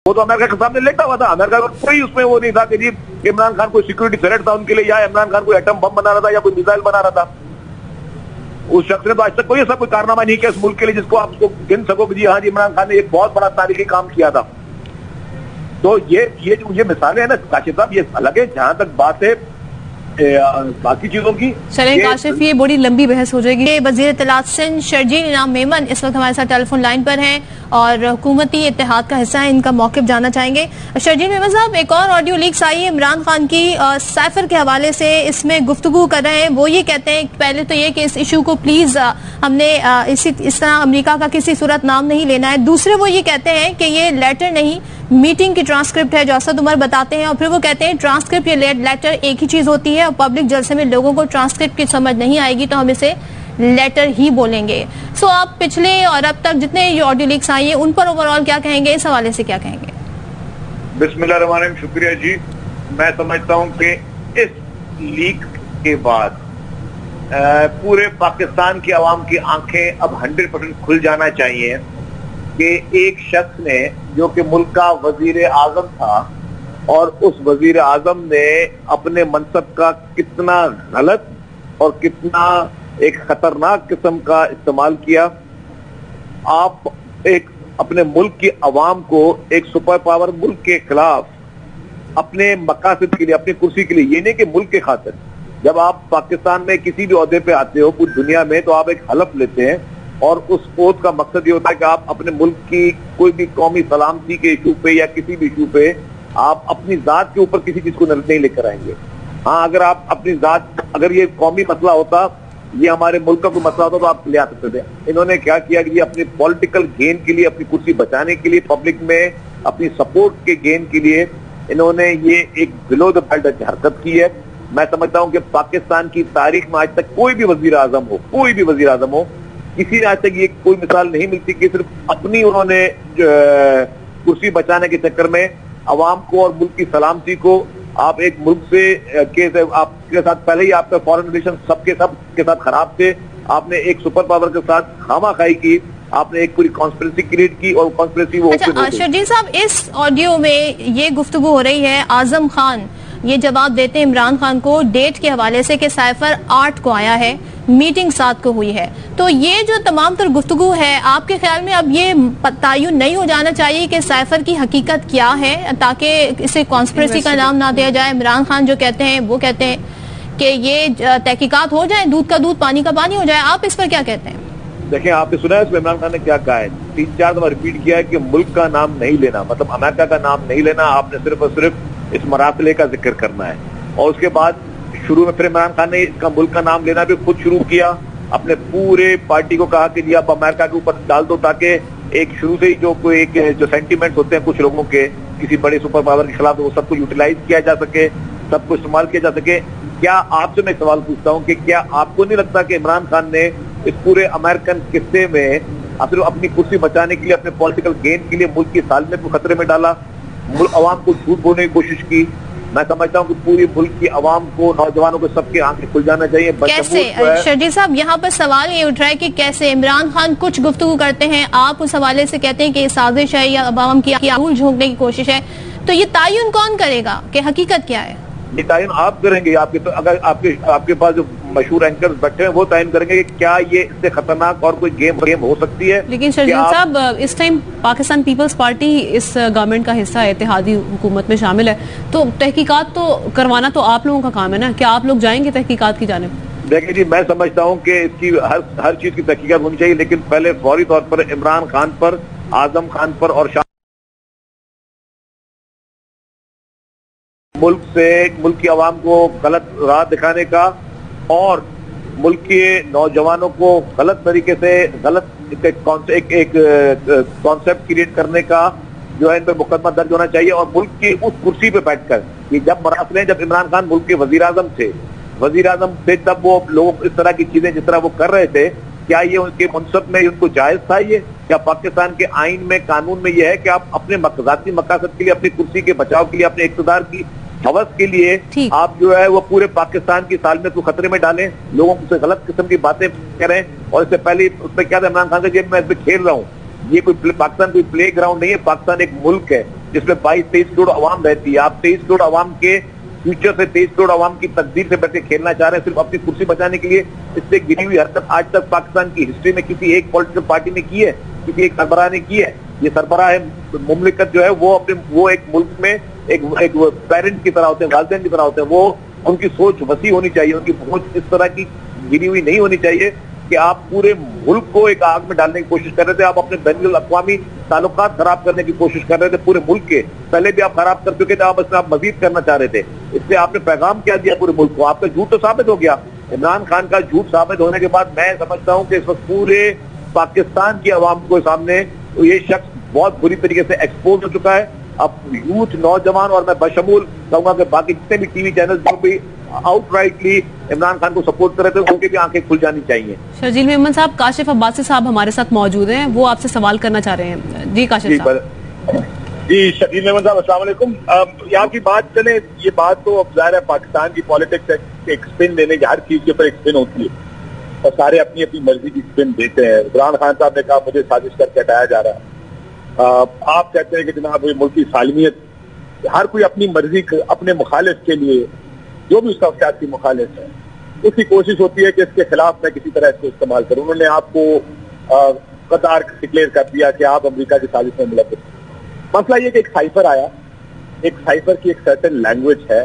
वो तो अमेरिका के सामने लेटा हुआ था। अमेरिका को कोई उसमें वो नहीं था कि जी इमरान खान कोई सिक्योरिटी थ्रेट था उनके लिए, या इमरान खान कोई एटम बम बना रहा था या कोई मिसाइल बना रहा था। उस शख्स ने तो आज तक कोई ऐसा कोई कारनामा नहीं किया इस मुल्क के लिए जिसको आप उसको गिन सको कि जी हाँ जी इमरान खान ने एक बहुत बड़ा तारीखी काम किया था। तो ये मिसालें है ना काशिफ साहब, ये अलग है। जहां तक बात है बाकी चीजों की, चलें काशिफ, ये बड़ी लंबी बहस हो जाएगी। वजीर इत्तलात सिंध शर्जील इनाम मेमन इस वक्त हमारे साथ टेलीफोन लाइन पर हैं और हुकूमती इत्तेहाद का हिस्सा है, इनका मौक़िफ़ जानना चाहेंगे। शर्जील मेमन साहब, एक और ऑडियो लीक्स आई है इमरान खान की साइफर के हवाले से, इसमें गुफ्तगू कर रहे हैं। वो ये कहते हैं पहले तो ये कि इस इशू को प्लीज हमने इस तरह अमेरिका का किसी सूरत नाम नहीं लेना है। दूसरे वो ये कहते हैं कि ये लेटर नहीं मीटिंग की ट्रांसक्रिप्ट है, जो असद उमर बताते हैं। और फिर वो कहते हैं ट्रांसक्रिप्ट या लेटर एक ही चीज होती है और पब्लिक जलसे में लोगों को ट्रांसक्रिप्ट की समझ नहीं आएगी तो हम इसे लेटर ही बोलेंगे। सो आप पिछले और अब तक जितने ये ऑडियो लीक्स आई है उन पर ओवरऑल क्या कहेंगे, इस हवाले से क्या कहेंगे? बिस्मिल्लाहिर्रहमानिर्रहीम, शुक्रिया जी। मैं समझता हूं कि इस लीक के बाद पूरे पाकिस्तान की आवाम की आंखें अब 100% खुल जाना चाहिए कि एक शख्स ने जो कि मुल्क का वजीर आजम था और उस वजीर आजम ने अपने मनसब का कितना गलत और कितना एक खतरनाक किस्म का इस्तेमाल किया। आप एक अपने मुल्क की आवाम को एक सुपर पावर मुल्क के खिलाफ अपने मकासद के लिए, अपनी कुर्सी के लिए, ये नहीं कि मुल्क के खातिर, जब आप पाकिस्तान में किसी भी ओहदे पे आते हो पूरी दुनिया में तो आप एक हलफ लेते हैं और उस ओथ का मकसद ये होता है कि आप अपने मुल्क की कोई भी कौमी सलामती के इशू पे या किसी भी इशू पे आप अपनी जात के ऊपर किसी चीज को नहीं लेकर आएंगे। हाँ, अगर आप अपनी जात, अगर ये कौमी मसला होता, ये हमारे मुल्क का कोई मसला होता तो आप ले आ सकते थे। इन्होंने क्या किया कि ये अपनी पॉलिटिकल गेन के लिए, अपनी कुर्सी बचाने के लिए, पब्लिक में अपनी सपोर्ट के गेन के लिए इन्होंने ये एक बिलो द बेल्ट हरकत की है। मैं समझता हूं कि पाकिस्तान की तारीख में आज तक कोई भी वजीर आजम हो, कोई भी वजीर आजम हो, किसी ने आज तक ये कोई मिसाल नहीं मिलती कि सिर्फ अपनी उन्होंने कुर्सी बचाने के चक्कर में अवाम को और मुल्क की सलामती को, आप एक मुल्क से आपके साथ पहले ही आपका फॉरेन रिलेशन सबके साथ खराब थे, आपने एक सुपर पावर के साथ खामाखाई की, आपने एक पूरी कॉन्स्पिरेसी क्रिएट की और कॉन्स्पिरेसी वो अच्छा, शर्जील साहब, इस ऑडियो में ये गुफ्तगू हो रही है, आजम खान ये जवाब देते हैं इमरान खान को डेट के हवाले से कि साइफर 8 को आया है, मीटिंग 7 को हुई है। तो ये जो तमाम तर गुफ्तगू है, आपके ख्याल में अब ये तयन नहीं हो जाना चाहिए कि साइफर की हकीकत क्या है, ताकि इसे कॉन्स्पिरेसी का नाम ना दिया जाए? इमरान खान जो कहते हैं वो कहते हैं कि ये तहकीकात हो जाए, दूध का दूध पानी का पानी हो जाए। आप इस पर क्या कहते हैं? देखिए, आपने सुना है इसमें इमरान खान ने क्या कहा है, 3-4 दफा रिपीट किया है कि मुल्क का नाम नहीं लेना, मतलब अमेरिका का नाम नहीं लेना, आपने सिर्फ और सिर्फ इस मरासले का जिक्र करना है। और उसके बाद शुरू में फिर इमरान खान ने इसका मुल्क का नाम लेना भी खुद शुरू किया, अपने पूरे पार्टी को कहा कि जी आप अमेरिका के ऊपर डाल दो, ताकि एक शुरू से ही जो सेंटीमेंट्स होते हैं कुछ लोगों के किसी बड़े सुपर पावर के खिलाफ, वो सबको यूटिलाइज किया जा सके, सबको इस्तेमाल किया जा सके। क्या आपसे मैं सवाल पूछता हूँ कि क्या आपको नहीं लगता कि इमरान खान ने इस पूरे अमेरिकन किस्से में सिर्फ अपनी कुर्सी बचाने के लिए, अपने पॉलिटिकल गेन के लिए मुल्क की सालमियत को खतरे में डाला, अवाम को झूठ बोलने की कोशिश की? मैं समझता हूँ कि पूरी मुल्क की आवाम को, नौजवानों को, सबके आंखें खुल जाना चाहिए। कैसे शर्जील साहब, यहाँ पर सवाल ये उठ रहा है कि कैसे इमरान खान कुछ गुफ्तगू करते हैं, आप उस हवाले से कहते हैं कि साजिश है या अवाम की आंख झोंकने की कोशिश है, तो ये तयन कौन करेगा कि हकीकत क्या है? ये तयन आप करेंगे, आपके तो अगर आपके पास जो मशहूर एंकर्स बैठे हैं वो तयन करेंगे कि क्या ये इससे खतरनाक और कोई गेम हो सकती है। लेकिन शर्जील साहब, इस टाइम पाकिस्तान पीपल्स पार्टी इस गवर्नमेंट का हिस्सा है, इत्तेहादी हुकूमत में शामिल है, तो तहकीकात तो करवाना तो आप लोगों का काम है ना, क्या आप लोग जाएंगे तहकीकात की जानिब? देखिए जी, मैं समझता हूँ कि इसकी हर चीज की तहकीकात होनी चाहिए, लेकिन पहले फौरी तौर पर इमरान खान पर, आजम खान पर और मुल्क की आवाम को गलत राह दिखाने का और मुल्क के नौजवानों को गलत तरीके से एक कॉन्सेप्ट क्रिएट करने का जो है इन पर मुकदमा दर्ज होना चाहिए। और मुल्क की उस कुर्सी पे बैठकर, कि जब मरासले, जब इमरान खान मुल्क के वजीर आजम थे तब वो लोग इस तरह की चीजें जिस तरह वो कर रहे थे, क्या ये उनके मनसब में उनको जायज था? ये क्या पाकिस्तान के आइन में, कानून में यह है कि आप अपने ज़ाती मकासद के लिए, अपनी कुर्सी के बचाव के लिए, अपने इक़्तिदार की हवस के लिए आप जो है वो पूरे पाकिस्तान की सालमियत को खतरे में डालें, लोगों से गलत किस्म की बातें करें? और इससे पहले उसमें क्या था, इमरान खान का जेब में इसमें खेल रहा हूँ, ये कोई पाकिस्तान कोई प्ले ग्राउंड नहीं है, पाकिस्तान एक मुल्क है, जिसमें 22-23 करोड़ अवाम रहती है। आप 23 करोड़ अवाम के फ्यूचर से, 23 करोड़ अवाम की तकदीर से बैठ के खेलना चाह रहे हैं सिर्फ अपनी कुर्सी बचाने के लिए। इससे गिरी हुई हरकत आज तक पाकिस्तान की हिस्ट्री में किसी एक पॉलिटिकल पार्टी ने की है, किसी एक सरबराह ने की है। ये सरबराह मुमलिकत जो है वो एक मुल्क में एक पेरेंट की तरह होते हैं, वालिदैन की तरह होते हैं। वो उनकी सोच वसी होनी चाहिए, उनकी सोच इस तरह की गिरी हुई नहीं होनी चाहिए कि आप पूरे मुल्क को एक आग में डालने की कोशिश कर रहे थे। आप अपने बैनुल अक़वामी ताल्लुकात खराब करने की कोशिश कर रहे थे पूरे मुल्क के। पहले भी आप खराब कर चुके थे, आप मजीद करना चाह रहे थे। इससे आपने पैगाम क्या दिया पूरे मुल्क को? आपका झूठ तो साबित हो गया। इमरान खान का झूठ साबित होने के बाद मैं समझता हूं कि इस वक्त पूरे पाकिस्तान की आवाम को सामने ये शख्स बहुत बुरी तरीके से एक्सपोज हो चुका है। अब यूथ, नौजवान और मैं बशमूल कहूंगा कि बाकी जितने भी टीवी चैनल जो भी आउटराइटली इमरान खान को सपोर्ट कर रहे थे, उनकी भी आंखें खुल जानी चाहिए। शर्जील मेमन साहब, काशिफ अब्बासी साहब हमारे साथ मौजूद हैं, वो आपसे सवाल करना चाह रहे हैं। जी काशिफ साहब। जी शर्जील मेमन साहब, अस्सलाम वालेकुम। यहाँ की बात चले, ये बात तो अब जाहिर है पाकिस्तान की पॉलिटिक्स एक स्पिन देने की, हर चीज के ऊपर एक स्पिन होती है और सारे अपनी अपनी मर्जी की स्पिन देते हैं। इमरान खान साहब ने कहा मुझे साजिश करके हटाया जा रहा है। आप कहते हैं कि जनाब ये मुल्क की सालमियत, हर कोई अपनी मर्जी अपने मुखालिफ के लिए, जो भी उसका सियासी मुखालिफ है, उसकी कोशिश होती है कि इसके खिलाफ मैं किसी तरह इसको इस्तेमाल करूं। उन्होंने आपको कतार डिक्लेयर कर दिया कि आप अमेरिका की साजिश में मुलव्वस। मसला ये कि एक साइफर आया, एक साइफर की एक सर्टेन लैंग्वेज है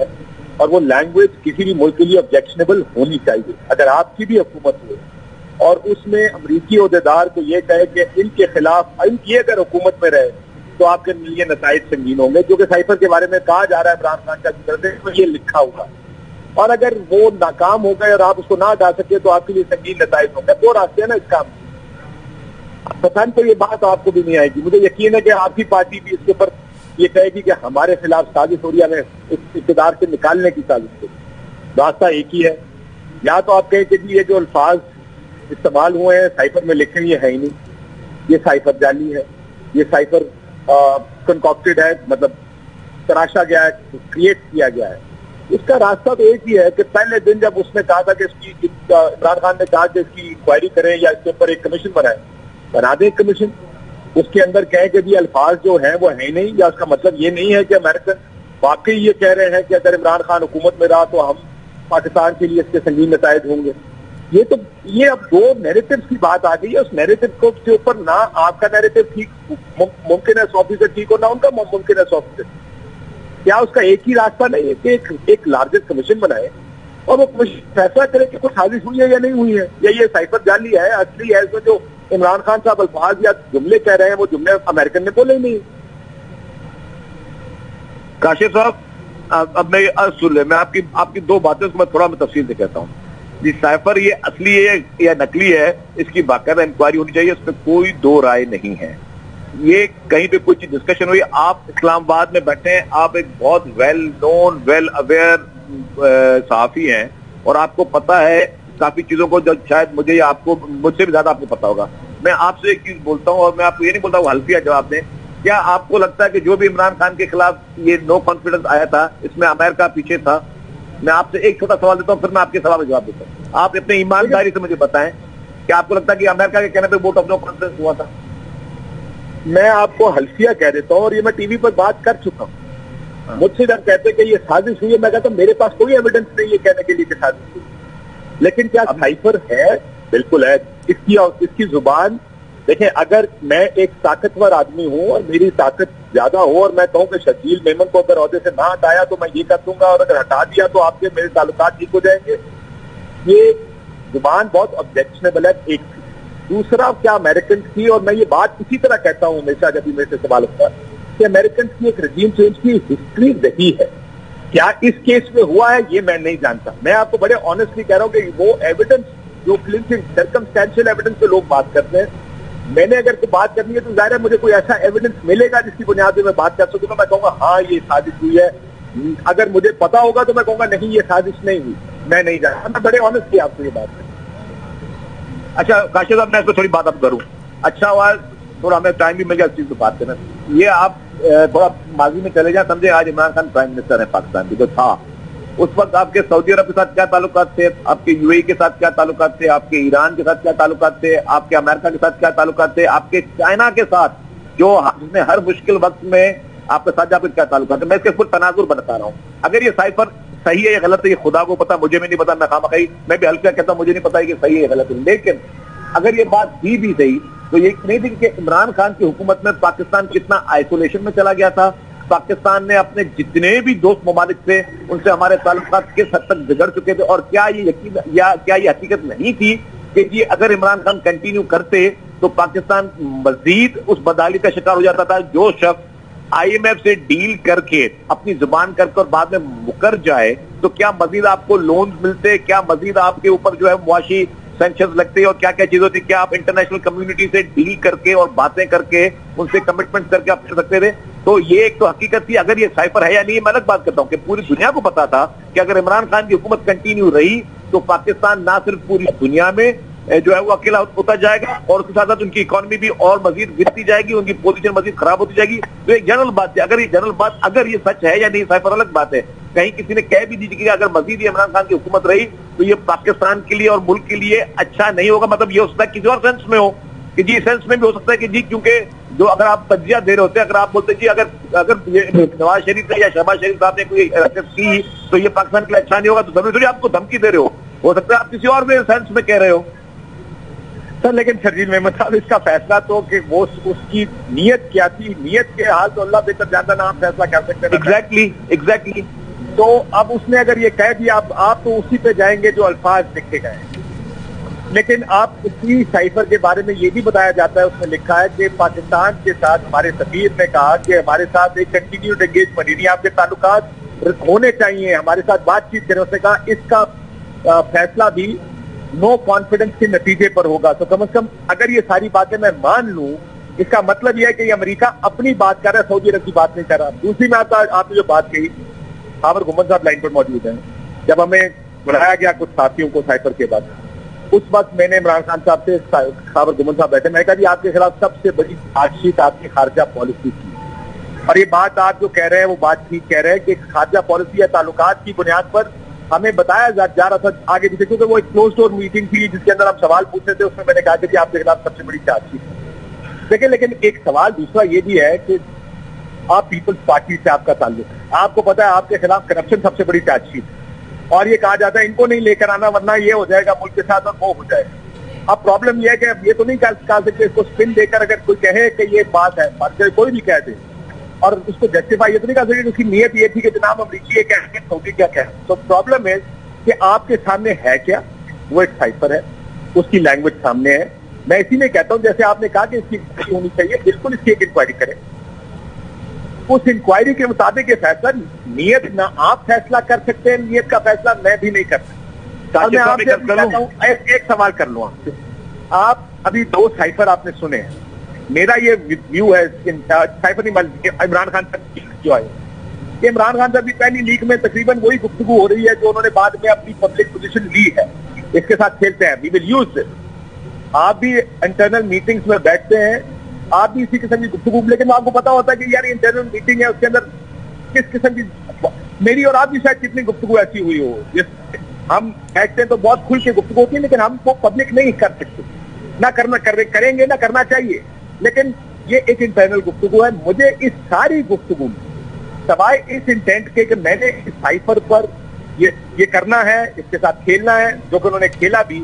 और वो लैंग्वेज किसी भी मुल्क के लिए ऑब्जेक्शनेबल होनी चाहिए। अगर आपकी भी हुकूमत हो और उसमें अमरीकी ओहदेदार को ये कहे कि इनके खिलाफ ये अगर हुकूमत में रहे तो आपके लिए नताइज संगीन होंगे, जो कि साइफर के बारे में कहा जा रहा है इमरान खान का जिक्र ये लिखा हुआ। और अगर वो नाकाम हो गए और आप उसको ना हटा सके तो आपके लिए संगीन नताइज होंगे। दो रास्ते हैं ना इस काम में। पसंद तो ये बात आपको भी नहीं आएगी, मुझे यकीन है कि आपकी पार्टी भी इसके ऊपर ये कहेगी कि हमारे खिलाफ साजिश हो रही है, हमें इस इक़्तिदार से निकालने की साजिश हो रही है। रास्ता एक ही है, या तो आप कहें कि ये जो अल्फाज इस्तेमाल हुए हैं साइफर में लिखे ये है ही नहीं, ये साइफर जाली है, ये साइफर कंकॉक्टेड है, मतलब तराशा गया है, क्रिएट किया गया है। इसका रास्ता तो एक ही है कि पहले दिन जब उसने कहा था कि इसकी इमरान खान ने कहा कि इसकी इंक्वायरी करें या इसके ऊपर एक कमीशन बनाए, बना दें कमीशन। उसके अंदर कहें कि ये अल्फाज जो हैं वो है नहीं, या उसका मतलब ये नहीं है कि अमेरिकन वाकई ये कह रहे हैं कि अगर इमरान खान हुकूमत में रहा तो हम पाकिस्तान के लिए इसके संगीन नताइज होंगे। ये अब दो नैरेटिव की बात आ गई है। उस नैरेटिव को के ऊपर ना आपका नैरेटिव ठीक मुमकिन है 100% ठीक हो, ना उनका मुमकिन है 100%। क्या उसका एक ही रास्ता नहीं है कि एक लार्जेस्ट कमीशन बनाए और वो कमीशन फैसला करे कि कुछ साजिश हुई है या नहीं हुई है, या ये साइफर जाली है, असली है, इसमें जो इमरान खान साहब अल्फाज या जुमले कह रहे हैं वो जुमले अमेरिकन ने बोले ही नहीं। काशिफ साहब, अब मैं सुन ले, मैं आपकी दो बातें मैं थोड़ा तफसील से कहता हूँ। जी, साइफर ये असली है या नकली है, इसकी बाकायदा इंक्वायरी होनी चाहिए, उसमें कोई दो राय नहीं है। ये कहीं पे कोई डिस्कशन हुई, आप इस्लामाबाद में बैठे हैं, आप एक बहुत वेल नोन, वेल अवेयर सहाफी हैं और आपको पता है काफी चीजों को, जो शायद मुझे या आपको मुझसे भी ज्यादा आपको पता होगा। मैं आपसे एक चीज बोलता हूँ और मैं आपको ये नहीं बोलता हूँ हल्फिया जवाब दें। क्या आपको लगता है कि जो भी इमरान खान के खिलाफ ये नो कॉन्फिडेंस आया था, इसमें अमेरिका पीछे था? मैं आपसे एक छोटा सवाल देता हूँ, फिर मैं आपके सवाल का जवाब देता हूँ। आप अपनी ईमानदारी से मुझे बताएं कि आपको लगता है कि अमेरिका के कहने पे वोट ऑफ नो कॉन्फिडेंस हुआ था? मैं आपको हल्फिया कह देता हूँ और ये मैं टीवी पर बात कर चुका हूँ। मुझसे जब कहते कि ये साजिश हुई है, मैं कहता हूँ मेरे पास कोई एविडेंस नहीं है कहने के लिए कि साजिश हुई, लेकिन क्या साइफर है? बिल्कुल है। इसकी जुबान देखें, अगर मैं एक ताकतवर आदमी हूं और मेरी ताकत ज्यादा हो और मैं कहूं कि शर्जील मेमन को अगर ओहदे से ना हटाया तो मैं ये कर दूंगा, और अगर हटा दिया तो आपके मेरे ताल्लुकात ठीक हो जाएंगे, ये जुबान बहुत ऑब्जेक्शनेबल है। एक दूसरा, क्या अमेरिकन की, और मैं ये बात इसी तरह कहता हूं हमेशा जब भी मेरे से सवाल होता है कि अमेरिकन की एक रजीम चेंज की हिस्ट्री रही है। क्या इस केस में हुआ है ये मैं नहीं जानता। मैं आपको बड़े ऑनेस्टली कह रहा हूं कि वो एविडेंस जो सर्कमस्टेंशियल एविडेंस पे लोग बात करते हैं, मैंने अगर कोई बात करनी है तो जाहिर है मुझे कोई ऐसा एविडेंस मिलेगा जिसकी बुनियाद पर मैं बात कर सकूंगा। मैं कहूंगा हाँ ये साजिश हुई है। अगर मुझे पता होगा तो मैं कहूंगा नहीं ये साजिश नहीं हुई, मैं नहीं जानता। मैं बड़े ऑनेस्टली आपको ये बात करूँ। अच्छा काशिफ साहब, मैं इसको थोड़ी बात अब करूँ। अच्छा हुआ थोड़ा हमें टाइम भी मिल गया इस चीज को बात करना। ये आप थोड़ा माजी में चले जाए, समझे आज इमरान खान प्राइम मिनिस्टर है पाकिस्तान की, जो था उस वक्त आपके सऊदी अरब के साथ क्या ताल्लुकात थे, आपके यूएई के साथ क्या ताल्लुकात थे, आपके ईरान के साथ क्या ताल्लुकात थे, आपके अमेरिका के साथ क्या ताल्लुकात थे, आपके चाइना के साथ जो जिसने हर मुश्किल वक्त में आपके साथ जाकर क्या ताल्लुकात है? मैं इसके ऊपर तनाजुर बता रहा हूँ। अगर ये साइफर सही है या गलत है ये खुदा को पता, मुझे भी नहीं पता, मैं खामखाई मैं भी हल्का कहता हूं मुझे नहीं पता है कि सही है या गलत है। लेकिन अगर ये बात थी भी सही तो ये नहीं थी कि इमरान खान की हुकूमत में पाकिस्तान कितना आइसोलेशन में चला गया था। पाकिस्तान ने अपने जितने भी दोस्त ममालिक थे उनसे हमारे ताल्लुकात किस हद तक बिगड़ चुके थे, और क्या ये यकीन या क्या ये हकीकत नहीं थी कि जी अगर इमरान खान कंटिन्यू करते तो पाकिस्तान मजीद उस बदहाली का शिकार हो जाता था। जो शख्स IMF से डील करके अपनी जुबान करके और बाद में मुकर जाए तो क्या मजीद आपको लोन मिलते, क्या मजीद आपके ऊपर जो है मुआशी सैंक्शंस लगते और क्या क्या चीज होती, क्या आप इंटरनेशनल कम्युनिटी से डील करके और बातें करके उनसे कमिटमेंट करके आप कर सकते थे? तो ये एक तो हकीकत थी। अगर ये साइफर है या नहीं, मैं अलग बात करता हूं कि पूरी दुनिया को पता था कि अगर इमरान खान की हुकूमत कंटिन्यू रही तो पाकिस्तान ना सिर्फ पूरी दुनिया में जो है वो अकेला होता जाएगा और उसके साथ साथ उनकी इकोनॉमी भी और मजीद गिरती जाएगी, उनकी पोजीशन मजीद खराब होती जाएगी। तो एक जनरल बात है, अगर ये जनरल बात अगर ये सच है या नहीं साइफर अलग बात है। कहीं किसी ने कह भी दीजिए कि अगर मजीद ये इमरान खान की हुकूमत रही तो ये पाकिस्तान के लिए और मुल्क के लिए अच्छा नहीं होगा। मतलब ये हो सकता है किसी और सेंस में हो कि जी सेंस में भी हो सकता है कि जी क्योंकि जो अगर आप तजिया दे रहे होते हैं, अगर आप बोलते जी अगर नवाज शरीफ या शहबाज शरीफ साहब ने कोई हरकत की तो ये पाकिस्तान के लिए अच्छा नहीं होगा, तो जरूरी आपको धमकी दे रहे हो सकता है आप किसी और सेंस में कह रहे हो सर। लेकिन शर्जील मेमन साहब इसका फैसला तो कि वो उसकी नीयत क्या थी, नीयत के हाल तो अल्लाह बेहतर जानता ना आप फैसला कर सकते हैं। एग्जैक्टली। तो अब उसने अगर ये कह दिया आप तो उसी पे जाएंगे जो अल्फाज लिखे गए। लेकिन आप उसी साइफर के बारे में ये भी बताया जाता है, उसमें लिखा है कि पाकिस्तान के साथ हमारे सफीर ने कहा कि हमारे साथ एक कंटिन्यूड एंगेजमेंट यानी आपके ताल्लुकात होने चाहिए, हमारे साथ बातचीत करें। उसने कहा इसका फैसला भी नो कॉन्फिडेंस के नतीजे पर होगा। तो कम से कम अगर ये सारी बातें मैं मान लूं, इसका मतलब यह है कि अमेरिका अपनी बात कर रहा है, सऊदी अरब की बात नहीं कर रहा। दूसरी में आपने जो बात कही, खाबर गुमन साहब लाइन पर मौजूद हैं, जब हमें बुलाया गया कुछ साथियों को साइफर के बाद, उस वक्त मैंने इमरान खान साहब से खाबर गुमन साहब बैठे, मैंने कहा जी आपके खिलाफ सबसे बड़ी चार्जशीट आपकी खारजा पॉलिसी की, और ये बात आप जो कह रहे हैं वो बात ठीक कह रहे हैं कि खारजा पॉलिसी या ताल्लुकात की बुनियाद पर हमें बताया जा रहा था आगे पीछे, क्योंकि वो एक क्लोज डोर मीटिंग थी जिसके अंदर हम सवाल पूछ रहे थे। उसमें मैंने कहा कि आपके खिलाफ सबसे बड़ी चार्जशीट है। देखिए, लेकिन एक सवाल दूसरा ये भी है कि आप पीपल्स पार्टी से आपका ताल्लुक है, आपको पता है आपके खिलाफ करप्शन सबसे बड़ी चार्जशीट है, और ये कहा जाता है इनको नहीं लेकर आना वरना ये हो जाएगा मुल्क के साथ और वो हो जाएगा। अब प्रॉब्लम यह है कि अब ये तो नहीं कह सकते इसको स्पिन देकर अगर कोई कहे कि ये बात है, कोई भी कह दे और उसको जस्टिफाई ये तो नहीं कर सकते उसकी नीयत ये थी कि जनाब अमरीकी ये कह रहे हैं, सऊदी क्या कह। तो प्रॉब्लम है कि आपके सामने है क्या, वो एक साइफर है, उसकी लैंग्वेज सामने है। मैं इसी में कहता हूं जैसे आपने कहा कि इसकी इंक्वायरी होनी चाहिए, बिल्कुल इसकी एक इंक्वायरी करें, उस इंक्वायरी के मुताबिक ये फैसला, नियत ना आप फैसला कर सकते हैं, नियत का फैसला मैं भी नहीं कर सकता। मैं आपसे एक सवाल कर लूं आपसे, आप अभी 2 साइफर आपने सुने हैं, मेरा ये व्यू है साइफर इमरान खान तक जो है कि इमरान खान साहब की पहली लीक में तकरीबन वही गुफ्तगू हो रही है जो उन्होंने बाद में अपनी पब्लिक पोजीशन ली है, इसके साथ खेलते हैं। We will use this. आप भी इंटरनल मीटिंग्स में बैठते हैं, आप भी इसी किस्म की गुफ्तगू, लेकिन आपको पता होता है कि यार इंटरनल मीटिंग है, उसके अंदर किस किस्म की, मेरी और आपकी शायद कितनी गुफ्तगू ऐसी हुई हो, हम बैठते हैं तो बहुत खुल के गुफ्तगू होती है, लेकिन हम वो पब्लिक नहीं कर सकते, ना करेंगे ना करना चाहिए। लेकिन ये एक इंटरनल गुफ्तगू है। मुझे इस सारी गुफ्तगू में सवाए इस इंटेंट के कि मैंने इस साइफर पर ये करना है, इसके साथ खेलना है, जो कि उन्होंने खेला भी,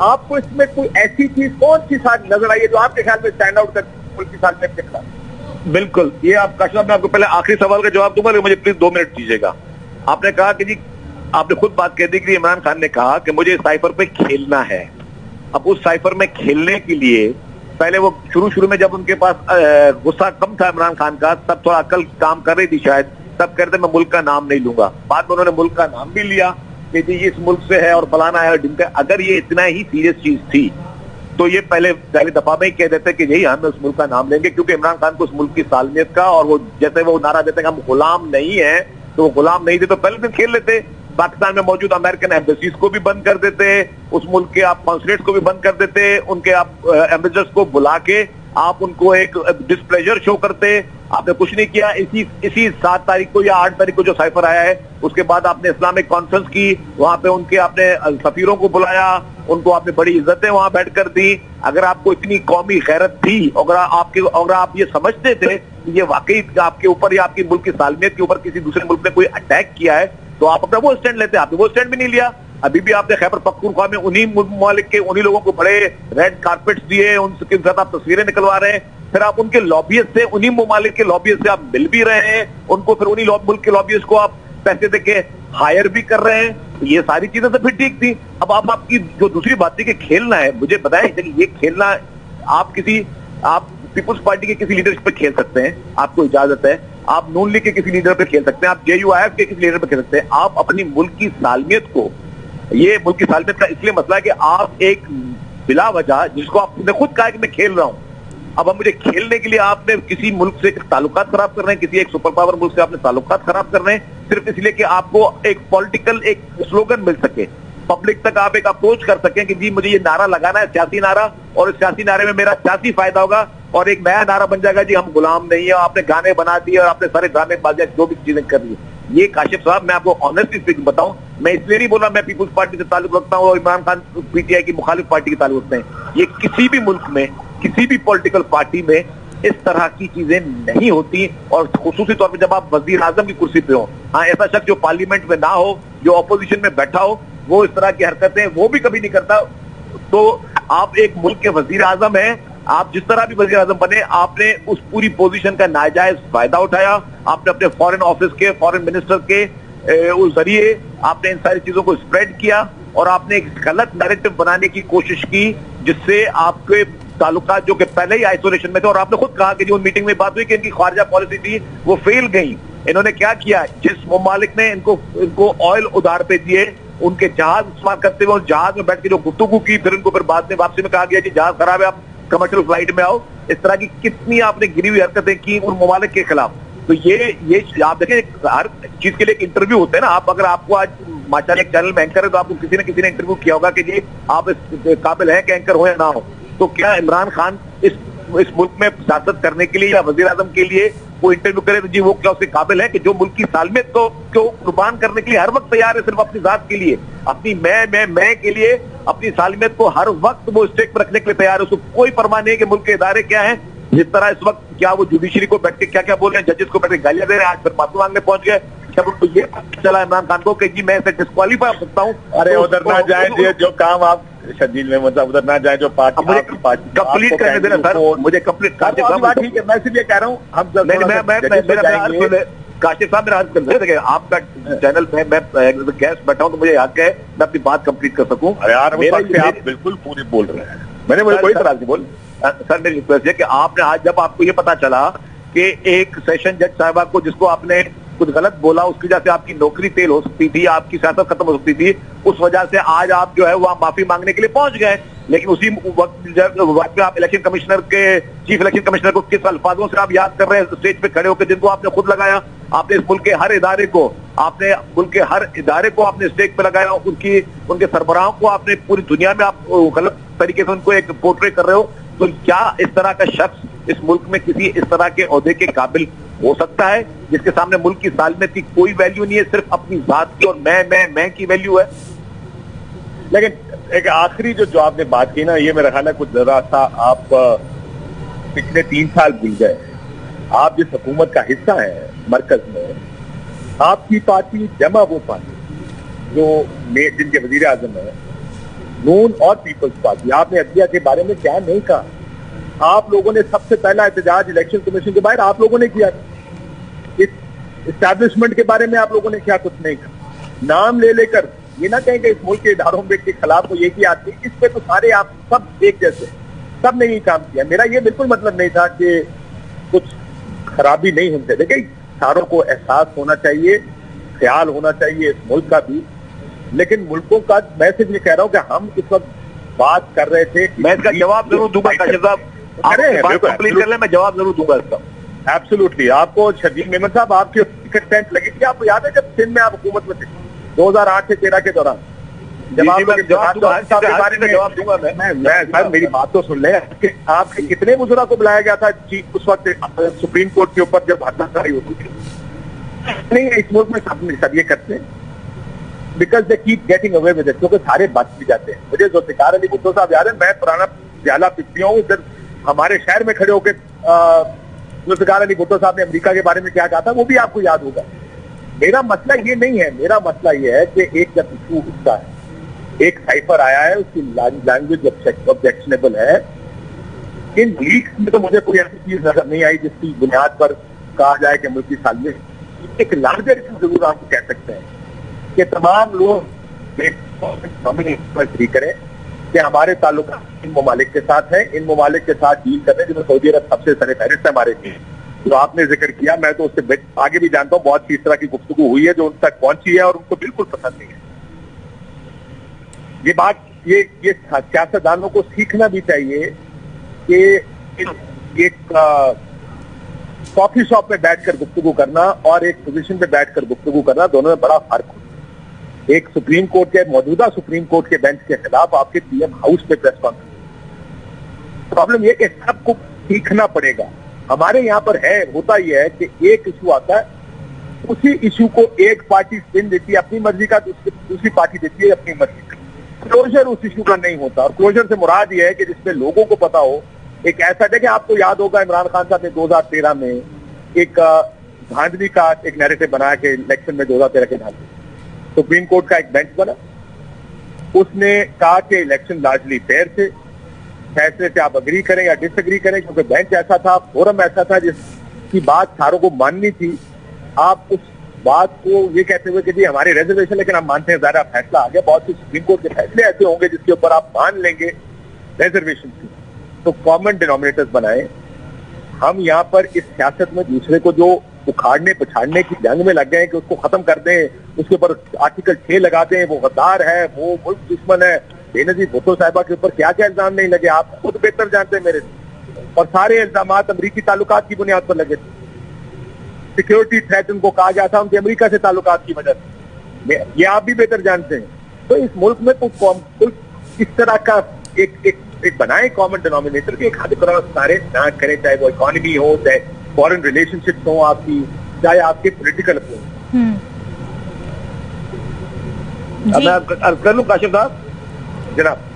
आपको इसमें कोई ऐसी चीज कौन सी साथ नजर आई है जो आपके ख्याल में स्टैंड आउट कर मुल्क की साथ में खिला? बिल्कुल, ये आप काशिफ, मैं आपको पहले आखिरी सवाल का जवाब दूंगा, लेकिन मुझे प्लीज 2 मिनट दीजिएगा। आपने कहा कि जी, आपने खुद बात कह दी कि इमरान खान ने कहा कि मुझे साइफर पे खेलना है। अब उस साइफर में खेलने के लिए पहले वो शुरू में जब उनके पास गुस्सा कम था इमरान खान का, तब थोड़ा अकल काम कर रही थी शायद, तब कहते मैं मुल्क का नाम नहीं लूंगा। बाद में उन्होंने मुल्क का नाम भी लिया कि जी इस मुल्क से है और फलाना है और ढिमका। अगर ये इतना ही सीरियस चीज थी तो ये पहले दफा में ही कह देते कि यही हम उस मुल्क का नाम लेंगे, क्योंकि इमरान खान को उस मुल्क की सालमियत का, और वो जैसे वो नारा देते हैं हम गुलाम नहीं है, तो वो गुलाम नहीं थे तो पहले दिन खेल लेते। पाकिस्तान में मौजूद अमेरिकन एम्बेसीज को भी बंद कर देते, उस मुल्क के आप कॉन्सुलेट्स को भी बंद कर देते, उनके आप एम्बेसडर्स को बुला के आप उनको एक डिस्प्लेजर शो करते। आपने कुछ नहीं किया। इसी 7 तारीख को या 8 तारीख को जो साइफर आया है, उसके बाद आपने इस्लामिक कॉन्फ्रेंस की, वहां पे उनके आपने सफीरों को बुलाया, उनको आपने बड़ी इज्जतें वहां बैठकर दी। अगर आपको इतनी कौमी गैरत थी, अगर आप ये समझते थे कि ये वाकई आपके ऊपर या आपकी मुल्क की सालमियत के ऊपर किसी दूसरे मुल्क ने कोई अटैक किया है, तो आप अपना वो स्टैंड लेते। आपने वो स्टैंड भी नहीं लिया। अभी भी आपने खैबर पख्तूनख्वा में उन्हीं ममालिक के उन्हीं लोगों को बड़े रेड कारपेट्स दिए, उनके साथ आप तस्वीरें निकलवा रहे हैं। फिर आप उनके लॉबियस्ट से, उन्हीं ममालिक के लॉबियस्ट से आप मिल भी रहे हैं, उनको फिर उन्हीं मुल्क के लॉबियस्ट को आप पैसे देके हायर भी कर रहे हैं। तो ये सारी चीजें तो फिर ठीक थी। अब आप आपकी जो दूसरी बात थी कि खेलना है, मुझे बताएं ये खेलना आप पीपुल्स पार्टी के किसी लीडरशिप पे खेल सकते हैं, आपको इजाजत है। आप नून लीग के किसी लीडर पे खेल सकते हैं, आप JUIF के किसी लीडर पे खेल सकते हैं। आप अपनी मुल्क की सालमियत को, ये मुल्क की सालमियत का इसलिए मसला है कि आप एक बिला वजह, जिसको आपने खुद कहा कि मैं खेल रहा हूं, अब मुझे खेलने के लिए आपने किसी मुल्क से ताल्लुकात खराब कर रहे हैं, किसी एक सुपर पावर मुल्क से आपने ताल्लुकात खराब कर रहे हैं, सिर्फ इसलिए कि आपको एक पॉलिटिकल एक स्लोगन मिल सके, पब्लिक तक आप एक अप्रोच कर सकें कि जी मुझे ये नारा लगाना है, सियासी नारा, और इस सियासी नारे में मेरा सियासी फायदा होगा, और एक नया नारा बन जाएगा जी हम गुलाम नहीं है। आपने गाने बना दिए और आपने सारे ड्रामे बाजियां जो भी चीजें कर ली। ये काशिफ साहब, मैं आपको ऑनेस्टली स्पीकिंग बताऊं, मैं इसलिए नहीं बोला मैं पीपुल्स पार्टी से ताल्लुक रखता हूं और इमरान खान PTI की मुखालिफ पार्टी के ताल्लुक रखते हैं। ये किसी भी मुल्क में, किसी भी पॉलिटिकल पार्टी में इस तरह की चीजें नहीं होती, और खुसूसी तौर पर जब आप वजीर आजम की कुर्सी पे हो। हाँ, ऐसा शख्स जो पार्लियामेंट में ना हो, जो ऑपोजिशन में बैठा हो, वो इस तरह की हरकतें वो भी कभी नहीं करता। तो आप एक मुल्क के वजीर आजम हैं, आप जिस तरह भी वजीर आजम बने, आपने उस पूरी पोजीशन का नाजायज फायदा उठाया। आपने अपने फॉरेन ऑफिस के, फॉरेन मिनिस्टर के उस जरिए आपने इन सारी चीजों को स्प्रेड किया, और आपने एक गलत नैरेटिव बनाने की कोशिश की, जिससे आपके ताल्लुकात जो कि पहले ही आइसोलेशन में थे, और आपने खुद कहा कि जो उन मीटिंग में बात हुई कि इनकी खारजा पॉलिसी थी वो फेल गई। इन्होंने क्या किया, जिस ममालिक ने इनको ऑयल उधार पे दिए, उनके जहाज इस्तेमाल करते हुए उस जहाज में बैठ के जो गुफ्तगू की, फिर इनको फिर बाद में वापसी में कहा गया जी जहाज खराब है, आप कमर्शियल फ्लाइट में आओ। इस तरह की कितनी आपने गिरी हुई हरकतें की उन ममालिक के खिलाफ। तो ये आप देखें, हर चीज के लिए एक इंटरव्यू होते हैं ना। आपको आज माशाल्लाह एक चैनल में एंकर है, तो आपको किसी न किसी ने इंटरव्यू किया होगा कि जी आप इस काबिल है कि एंकर हो या ना हो। तो क्या इमरान खान इस मुल्क में सियासत करने के लिए या वजीर आजम के लिए वो इंटरव्यू करे, तो जी वो क्या उसके काबिल है कि जो मुल्क की सालमियत को कुर्बान करने के लिए हर वक्त तैयार है, सिर्फ अपनी जात के लिए, अपनी मैं के लिए, अपनी सालमियत को हर वक्त वो स्टेक पर रखने के लिए तैयार है। उसको कोई परवाह नहीं है कि मुल्क के इदारे क्या है। जिस तरह इस वक्त क्या वो जुडिशरी को बैठ के क्या क्या बोल रहे हैं, जजेस को बैठ के गालियां दे रहे हैं, आज फिर माफी मांगने पहुंच गए। जब उनको ये चला इमरान खान को कि जी मैं इसे डिस्क्वालीफाई हो सकता हूँ। अरे उधर ना जाए, जो काम आप शर्जील में मतलब उधर ना जाए, जो पार्टी कंप्लीट करने देना सर, मुझे कंप्लीट ठीक है। मैं इसलिए कह रहा हूँ हम काशिफ साहब मेरा देखिए, आपका चैनल पे मैं गेस्ट बैठा हूँ, तो मुझे हक है मैं अपनी बात कंप्लीट कर सकूँ। आप बिल्कुल पूरी बोल रहे हैं, मैंने कोई तरह से बोल। सर मेरी रिक्वेस्ट है कि आपने आज जब आपको ये पता चला कि एक सेशन जज साहिबा को, जिसको आपने कुछ गलत बोला, उसकी वजह से आपकी नौकरी तेल हो सकती थी, आपकी सियासत खत्म हो सकती थी, उस वजह से आज आप जो है वो माफी मांगने के लिए पहुंच गए। लेकिन उसी वक्त में आप इलेक्शन कमिश्नर के, चीफ इलेक्शन कमिश्नर को किस अल्फाजों से आप याद कर रहे हैं स्टेज पे खड़े होकर, जिनको आपने खुद लगाया। आपने इस मुल्क के हर इदारे को, आपने स्टेज पे लगाया, उनके सरबराहों को आपने पूरी दुनिया में आप गलत तरीके से उनको एक पोर्ट्रे कर रहे हो। तो क्या इस तरह का शख्स इस मुल्क में किसी इस तरह के ओहदे के काबिल हो सकता है, जिसके सामने मुल्क की सालमियत की कोई वैल्यू नहीं है, सिर्फ अपनी जात की और मैं की वैल्यू है। लेकिन एक आखिरी जो आपने बात की ना, ये मेरा ख्याल है कुछ जरा सा आप पिछले 3 साल भूल गए। आप जिस हुकूमत का हिस्सा है मरकज में, आपकी पार्टी जमा वो पार्टी जो जिनके वजीर आजम है नून और पीपल्स पार्टी, आपने अदलिया के बारे में क्या नहीं कहा। आप लोगों ने सबसे पहला एहतजाज इलेक्शन कमीशन के बाहर आप लोगों ने किया। इस एस्टैब्लिशमेंट के बारे में आप लोगों ने क्या कुछ नहीं कहा। नाम ले लेकर ये ना कहें कि इस मुल्क के इदारों के खिलाफ को ये की आती है, इस पे तो सारे आप सब एक जैसे, सब ने ये काम किया। मेरा ये बिल्कुल मतलब नहीं था कि कुछ खराबी नहीं होनी चाहिए। देखिए, सारों को एहसास होना चाहिए, ख्याल होना चाहिए इस मुल्क का भी, लेकिन मुल्कों का मैं सिर्फ ये कह रहा हूं कि हम इस वक्त बात कर रहे थे। मैं इसका जवाब जरूर दूंगा काशिफ साहब, कंप्लीट कर ले, मैं जवाब जरूर दूंगा इसका। एब्सोल्युटली। आपको शर्जील मेमन साहब, आपकी टेंट लगी थी, आपको याद है जब सिंध में आप हुकूमत में थे 2008 से 13 के दौरान, जब आप जवाब दूंगा मैं मेरी बात तो सुन ले। आपके कितने मुजरा को बुलाया गया था उस वक्त सुप्रीम कोर्ट के ऊपर जब हत्याकारी होती थी? नहीं, इस मुल्क में सब ये करते हैं। Because they keep getting away with it, क्योंकि सारे बच भी जाते हैं। मुझे जुल्फिकार अली भुट्टो साहब याद है, मैं पुराना प्याला पिपी हूँ, इधर हमारे शहर में खड़े होकर जुल्फिकार अली भुट्टो साहब ने अमेरिका के बारे में क्या कहा था, वो भी आपको याद होगा। मेरा मसला ये नहीं है, मेरा मसला ये है कि एक जब इशू उसका है, एक साइफर आया है, उसकी लैंग्वेज ऑब्जेक्शनेबल है। इन लीक्स में तो मुझे कोई ऐसी चीज नजर नहीं आई जिसकी बुनियाद पर कहा जाए कि मुल्की सालियत। एक लार्जर इशू जरूर आप कह सकते हैं कि तमाम लोग नॉमिनेशन करें कि हमारे ताल्लुकात इन ममालिक के साथ है, इन ममालिक के साथ डील करने, जिसमें सऊदी अरब सबसे सरे फहरिस्त है हमारे लिए। जो आपने जिक्र किया, मैं तो उससे आगे भी जानता हूँ, बहुत सी इस तरह की गुफ्तगू हुई है जो उन तक पहुंची है और उनको बिल्कुल पसंद नहीं है। ये बात ये सियासतदानों को सीखना भी चाहिए कि एक कॉफी शॉप में बैठकर गुफ्तगू करना और एक पोजीशन पे बैठकर गुफ्तगू करना, दोनों में बड़ा फर्क होता है। एक सुप्रीम कोर्ट के मौजूदा सुप्रीम कोर्ट के बेंच के खिलाफ आपके पीएम हाउस पे प्रेस कॉन्फ्रेंस, प्रॉब्लम यह कि सबको सीखना पड़ेगा। हमारे यहाँ पर होता यह है कि एक इशू आता है, उसी इशू को एक पार्टी स्पिन देती है अपनी मर्जी का, दूसरी पार्टी देती है अपनी मर्जी का। क्लोजर उस इशू का नहीं होता, और क्लोजर से मुराद यह है कि जिसमें लोगों को पता हो। एक ऐसा है कि आपको याद होगा, इमरान खान साहब ने 2013 में एक धांधली का एक नैरेटिव बनाया कि इलेक्शन में 2013 के धांधली, सुप्रीम कोर्ट का एक बेंच बना, उसने कहा कि इलेक्शन लार्जली फेयर थे, फैसले से आप अग्री करें या डिसएग्री करें, क्योंकि बेंच ऐसा था, फोरम ऐसा था जिसकी बात सारों को माननी थी। आप उस बात को ये कहते हुए कि जी हमारी रिजर्वेशन, लेकिन हम मानते हैं ज़्यादा फैसला आ गया, बहुत से सुप्रीम कोर्ट के फैसले ऐसे होंगे जिसके ऊपर आप मान लेंगे रिजर्वेशन की, तो कॉमन डिनोमिनेटर्स बनाए। हम यहाँ पर इस सियासत में दूसरे को जो उखाड़ने पछाड़ने की जंग में लग गए हैं कि उसको खत्म कर दें, उसके ऊपर आर्टिकल 6 लगा दें, वो गद्दार है, वो मुल्क दुश्मन है। बेनजीर भुट्टो साहिबा के ऊपर क्या क्या इल्जाम नहीं लगे, आप खुद बेहतर जानते हैं मेरे से। और सारे इल्जाम अमरीकी ताल्लुकात की बुनियाद पर लगे थे। सिक्योरिटी थ्रेट उनको कहा गया था उनके अमेरिका से ताल्लुकात की वजह से, ये आप भी बेहतर जानते हैं। तो इस मुल्क में कुछ इस तरह का एक बनाए कॉमन डिनोमिनेटर के, एक हद क्रॉस सारे ना करें, चाहे वो इकोनॉमी हो, चाहे फॉरेन रिलेशनशिप्स हो आपकी, चाहे आपके पोलिटिकल अप्रोच। अब मैं अर्ज कर लूं काशिफ साहब, जनाब।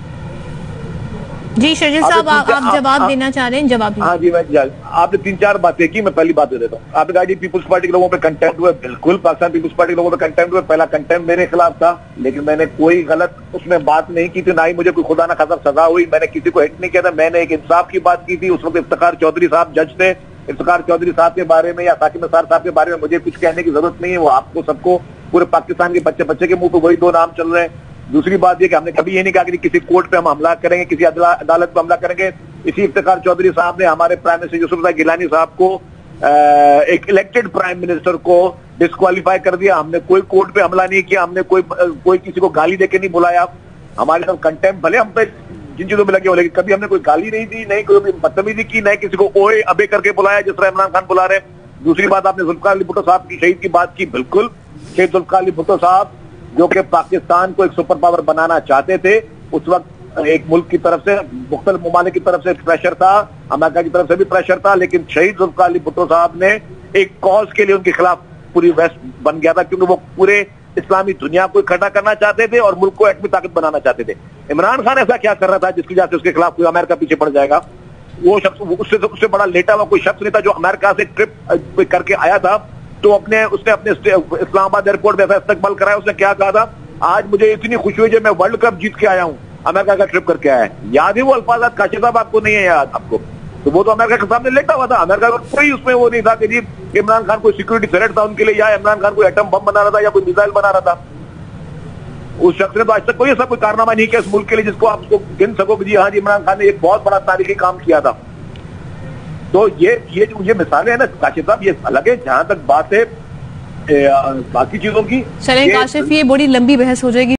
जी शर्जील साहब, आप जवाब देना चाह रहे हैं, जवाब दीजिए। हाँ जी, मैं आपने 3-4 बातें की, मैं पहली बात दे देता हूँ। आपने कहा जी पीपुल्स पार्टी के लोगों पे कंटेम्प्ट हुआ, बिल्कुल पाकिस्तान पीपुल्स पार्टी के लोगों पे कंटेम्प्ट हुआ। पहला कंटेम्प्ट मेरे खिलाफ था, लेकिन मैंने कोई गलत उसमें बात नहीं की थी, ना ही मुझे कोई खुदा ना खासा सजा हुई। मैंने किसी को हिट नहीं किया था, मैंने एक इंसाफ की बात की थी। उस वक्त इफ्तिखार चौधरी साहब जज थे। इफ्तिखार चौधरी साहब के बारे में या साकिब निसार साहब के बारे में मुझे कुछ कहने की जरूरत नहीं है, वो आपको सबको, पूरे पाकिस्तान के बच्चे के मुंह पे वही 2 नाम चल रहे हैं। दूसरी बात यह कि हमने कभी ये नहीं कहा कि किसी कोर्ट पे हम हमला करेंगे, किसी अदालत पे हमला करेंगे। इसी इफ्तिखार चौधरी साहब ने हमारे प्राइम मिनिस्टर यूसुफ गिलानी साहब को, एक इलेक्टेड प्राइम मिनिस्टर को डिस्क्वालीफाई कर दिया। हमने कोई कोर्ट पे हमला नहीं किया, हमने कोई किसी को गाली देके नहीं बुलाया। हमारे साथ कंटेम्प्ट भले हम पे जिन चीजों में लगे हो, लेकिन कभी हमने कोई गाली नहीं दी, नहीं कोई बदतमीजी की, नहीं किसी को ओए अबे करके बुलाया जिस तरह इमरान खान बुला रहे हैं। दूसरी बात, आपने जुल्फिकार अली भुट्टो साहब की शहीद की बात की, बिल्कुल शहीद जुल्फिकार अली भुट्टो साहब जो कि पाकिस्तान को एक सुपर पावर बनाना चाहते थे, उस वक्त एक मुल्क की तरफ से, मुख्तलिफ ममालिक की तरफ से प्रेशर था, अमेरिका की तरफ से भी प्रेशर था, लेकिन शहीद जुल्फिकार अली भुट्टो साहब ने एक कॉज के लिए उनके खिलाफ पूरी वेस्ट बन गया था, क्योंकि वो पूरे इस्लामी दुनिया को इकट्ठा करना चाहते थे और मुल्क को एटमी ताकत बनाना चाहते थे। इमरान खान ऐसा क्या कर रहा था जिसकी वजह से उसके खिलाफ कोई अमेरिका पीछे पड़ जाएगा? वो शख्स उससे बड़ा लेटा हुआ कोई शख्स नहीं था जो अमेरिका से ट्रिप करके आया था, तो उसने अपने इस्लामाबाद एयरपोर्ट में ऐसा इस्तकबाल कराया। उसने क्या कहा था, आज मुझे इतनी खुशी हुई जब मैं वर्ल्ड कप जीत के आया हूं, अमेरिका का ट्रिप करके आया है। याद है वो अल्फाज काशिफ साहब, आपको नहीं है याद? आपको तो वो तो अमेरिका के सामने लेटा हुआ था। अमेरिका का कोई उसमें वो नहीं था कि जी इमरान खान कोई सिक्योरिटी थ्रेट था उनके लिए, या इमरान खान कोई एटम बम बना रहा था या कोई मिसाइल बना रहा था। उस शख्स ने तो आज तक कोई ऐसा कोई कारनामा नहीं किया इस मुल्क के लिए जिसको आप उसको गिन सको कि जी हाँ जी इमरान खान ने एक बहुत बड़ा तारीखी काम किया था। तो ये मिसालें हैं ना काशिफ साहब, ये अलग है। जहां तक बात है बाकी चीजों की, चलें काशिफ, ये बड़ी लंबी बहस हो जाएगी।